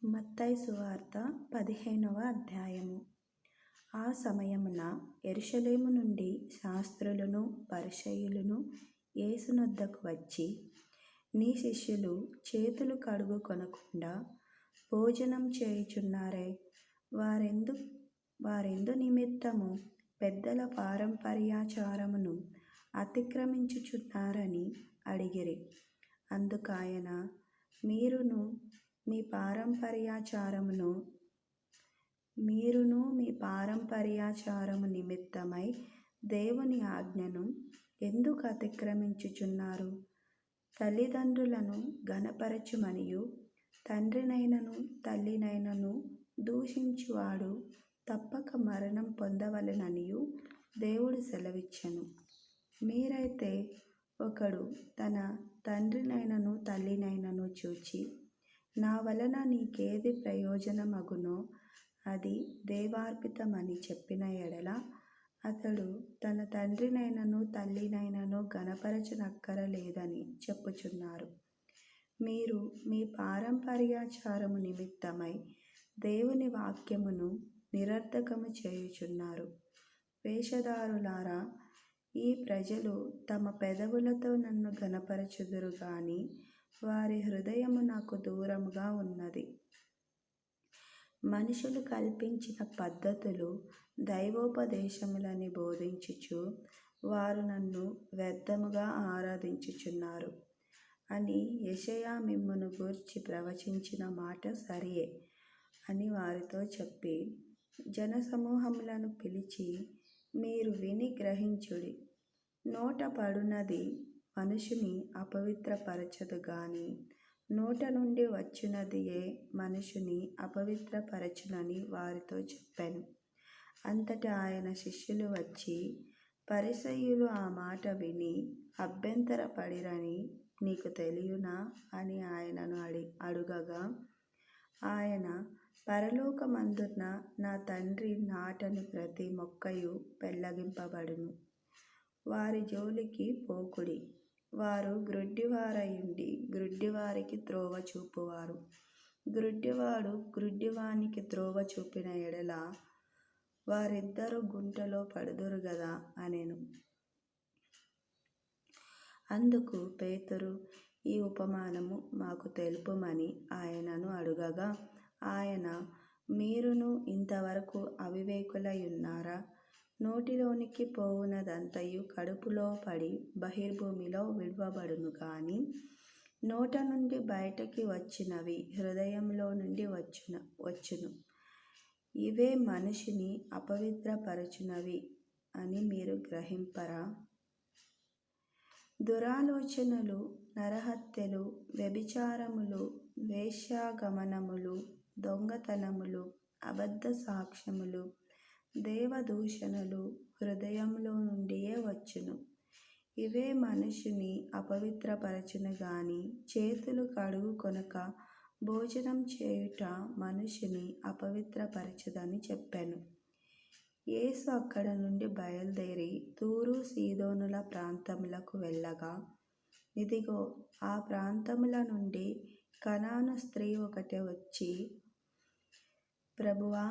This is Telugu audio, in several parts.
మత్తయి సువార్త 15వ అధ్యాయము. ఆ సమయమున యెరూషలేము నుండి శాస్త్రులును పరిసయ్యులును యేసునొద్దకు వచ్చి, నీ శిష్యులు చేతులు కడుగుకొనకుండా భోజనం చేయుచున్నారే, వారెందు నిమిత్తము పెద్దల పారంపర్యాచారమును అతిక్రమించుచున్నారని అడిగిరి. అందుకాయన, మీరును మీ పారంపర్యాచారము నిమిత్తమై దేవుని ఆజ్ఞను ఎందుకు అతిక్రమించుచున్నారు? తల్లిదండ్రులను ఘనపరచుమనియు తండ్రినైనను తల్లినైనను దూషించువాడు తప్పక మరణం పొందవలెననియు దేవుడు సెలవిచ్చెను. మీరైతే ఒకడు తన తండ్రినైనను తల్లినైనను చూచి, నా వలన నీకేది ప్రయోజనమగునో అది దైవార్పితమని చెప్పిన ఎడల, అతడు తన తండ్రినైనను తల్లినైనను ఘనపరచనక్కరలేదని చెప్పుచున్నారు. మీరు మీ పారంపర్యాచారము నిమిత్తమై దేవుని వాక్యమును నిరర్థకము చేయుచున్నారు. వేషధారులారా, ఈ ప్రజలు తమ పెదవులతో నన్ను ఘనపరచుదురు గాని వారి హృదయము నాకు దూరముగా ఉన్నది. మనుషులు కల్పించిన పద్ధతులు దైవోపదేశములని బోధించుచు వారు నన్ను వ్యర్థముగా ఆరాధించుచున్నారు అని యెషయా మిమ్మును గూర్చి ప్రవచించిన మాట సరియే అని వారితో చెప్పి, జనసమూహములను పిలిచి, మీరు విని గ్రహించుడి. నోట పడునది మనుషుని అపవిత్రపరచదు గాని నోట నుండి వచ్చునదియే మనుషుని అపవిత్రపరచునని వారితో చెప్పెను. అంతటా ఆయన శిష్యులు వచ్చి, పరిసయ్యులు ఆ మాట విని అభ్యంతరపడిరని నీకు తెలియునా అని ఆయనను అడుగగా, ఆయన, పరలోకమందున్న నా తండ్రి నాటని ప్రతి మొక్కయు పెళ్ళగింపబడును. వారి జోలికి పోకుడి. వారు గ్రుడ్డివారయుండి గ్రుడ్డివారికి త్రోవ చూపువారు. గ్రుడ్డివాడు గ్రుడ్డివానికి త్రోవ చూపిన ఎడల వారిద్దరూ గుంటలో పడుదురు గదా అనెను. అందుకు పేతురు, ఈ ఉపమానము మాకు తెలుపుమని ఆయనను అడుగగా, ఆయన, మీరును ఇంతవరకు అవివేకులయున్నారా? నోటిలోనికి పోవునదంతయు కడుపులో పడి బహిర్భూమిలో విడువబడును గాని నోట నుండి బయటకి వచ్చినవి హృదయంలో నుండి వచ్చును. ఇవే మనిషిని అపవిత్రపరచునవి అని మీరు గ్రహింపరా? దురాలోచనలు, నరహత్యలు, వ్యభిచారములు, వేశ్యాగమనములు, దొంగతనములు, అబద్ధ సాక్ష్యములు, దేవదూషణలు హృదయంలో నుండియే వచ్చును. ఇవే మనుషుని అపవిత్రపరచును గాని చేతులు కడుగుకొనక భోజనం చేయుట మనుషుని అపవిత్రపరచదని చెప్పెను. యేసు అక్కడ నుండి బయలుదేరి తూరు సీదోనుల ప్రాంతములకు వెళ్ళగా, ఇదిగో, ఆ ప్రాంతముల నుండి కనాను స్త్రీ ఒకటి వచ్చి, ప్రభువా,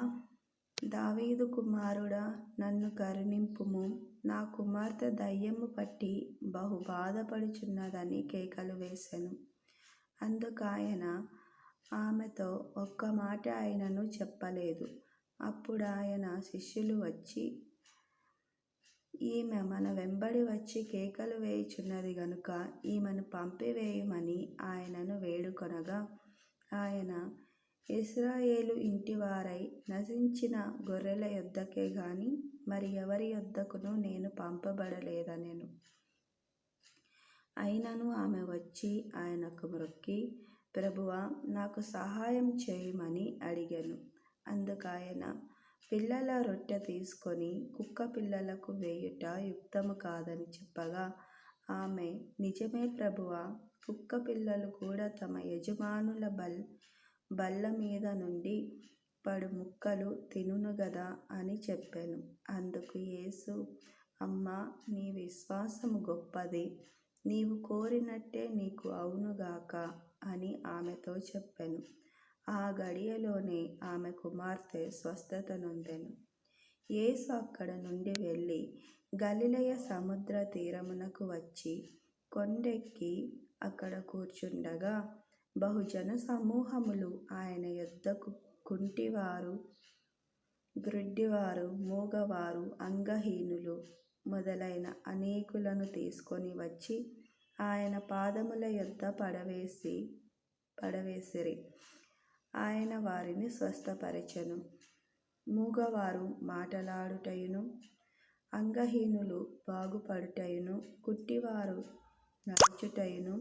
దావీదు కుమారుడా, నన్ను కరుణింపుము, నా కుమార్తె దయ్యము పట్టి బహు బాధపడుచున్నదని కేకలు వేసెను. అందుకాయన ఆమెతో ఒక్క మాట అయినను చెప్పలేదు. అప్పుడు ఆయన శిష్యులు వచ్చి, ఈమె మన వెంబడి వచ్చి కేకలు వేయుచున్నది గనుక ఈమెను పంపివేయుమని ఆయనను వేడుకొనగా, ఆయన, ఇశ్రాయేలు ఇంటివారై నశించిన గొర్రెల యొద్దకే గాని మరి ఎవరి యొద్దకును నేను పంపబడలేదనెను. అయినను ఆమె వచ్చి ఆయనకు మ్రొక్కి, ప్రభువా, నాకు సహాయం చేయుమని అడిగెను. అందుకాయన, పిల్లల రొట్టె తీసుకొని కుక్క పిల్లలకు వేయుట యుక్తము కాదని చెప్పగా, ఆమె, నిజమే ప్రభువా, కుక్క పిల్లలు కూడా తమ యజమానుల బల్ల మీద నుండి పడు ముక్కలు తినును గదా అని చెప్పెను. అందుకు యేసు, అమ్మా, నీ విశ్వాసము గొప్పది, నీవు కోరినట్టే నీకు అవునుగాక అని ఆమెతో చెప్పెను. ఆ గడియలోనే ఆమె కుమార్తె స్వస్థత నొందెను. యేసు అక్కడ నుండి వెళ్ళి గలిలయ సముద్ర తీరమునకు వచ్చి కొండెక్కి అక్కడ కూర్చుండగా బహుజన సమూహములు ఆయన యొద్దకు కుంటివారు, గ్రుడ్డివారు, మూగవారు, అంగహీనులు మొదలైన అనేకులను తీసుకొని వచ్చి ఆయన పాదముల యొద్ద పడవేసిరి. ఆయన వారిని స్వస్థపరచెను. మూగవారు మాటలాడుటయును, అంగహీనులు బాగుపడుటయును, కుంటివారు నడుచుటయును,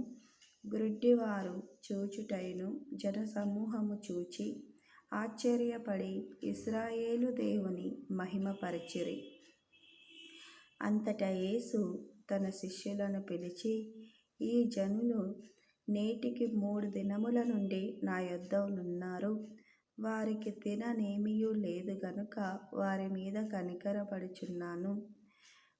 గ్రుడ్డివారు చూచుటయును జనసమూహము చూచి ఆశ్చర్యపడి ఇశ్రాయేలు దేవుని మహిమపరచిరి. అంతటా యేసు తన శిష్యులను పిలిచి, ఈ జనులు నేటికి 3 దినముల నుండి నా యొద్ద నున్నారు. వారికి తిననేమియూ లేదు గనుక వారి మీద కనికరపడుచున్నాను.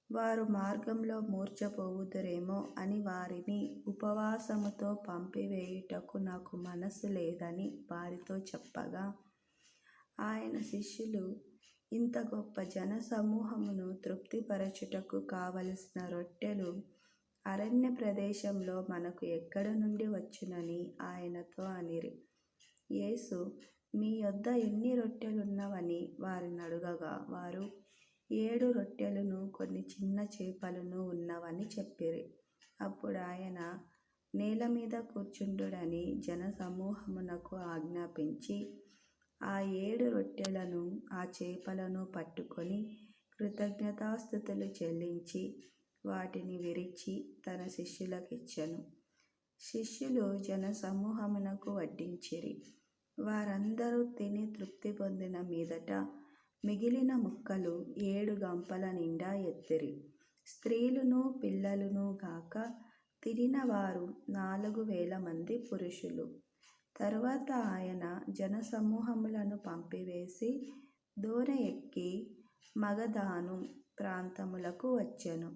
వారు మార్గంలో మూర్ఛపోవుదురేమో అని వారిని ఉపవాసముతో పంపివేయుటకు నాకు మనస్సు లేదని వారితో చెప్పగా, ఆయన శిష్యులు ఇంత గొప్ప జన సమూహమును తృప్తిపరచుటకు కావలసిన రొట్టెలు అరణ్య ప్రదేశంలో మనకు ఎక్కడ నుండి వచ్చునని ఆయనతో అనిరి. యేసు, మీ యొద్ద ఎన్ని రొట్టెలున్నవని వారినడుగగా, వారు 7 రొట్టెలును కొన్ని చిన్న చేపలును ఉన్నవని చెప్పిరి. అప్పుడు ఆయన నేల మీద కూర్చుండుడని జనసమూహమునకు ఆజ్ఞాపించి ఆ 7 రొట్టెలను ఆ చేపలను పట్టుకొని కృతజ్ఞతాస్తుతులు చెల్లించి వాటిని విరిచి తన శిష్యులకిచ్చెను. శిష్యులు జనసమూహమునకు వడ్డించిరి. వారందరూ తిని తృప్తి పొందిన మీదట మిగిలిన ముక్కలు 7 గంపల నిండా ఎత్తిరి. స్త్రీలును పిల్లలును గాక తినిన వారు 4,000 మంది పురుషులు. తరువాత ఆయన జనసమూహములను పంపివేసి దోణి ఎక్కి మగదాను ప్రాంతములకు వచ్చెను.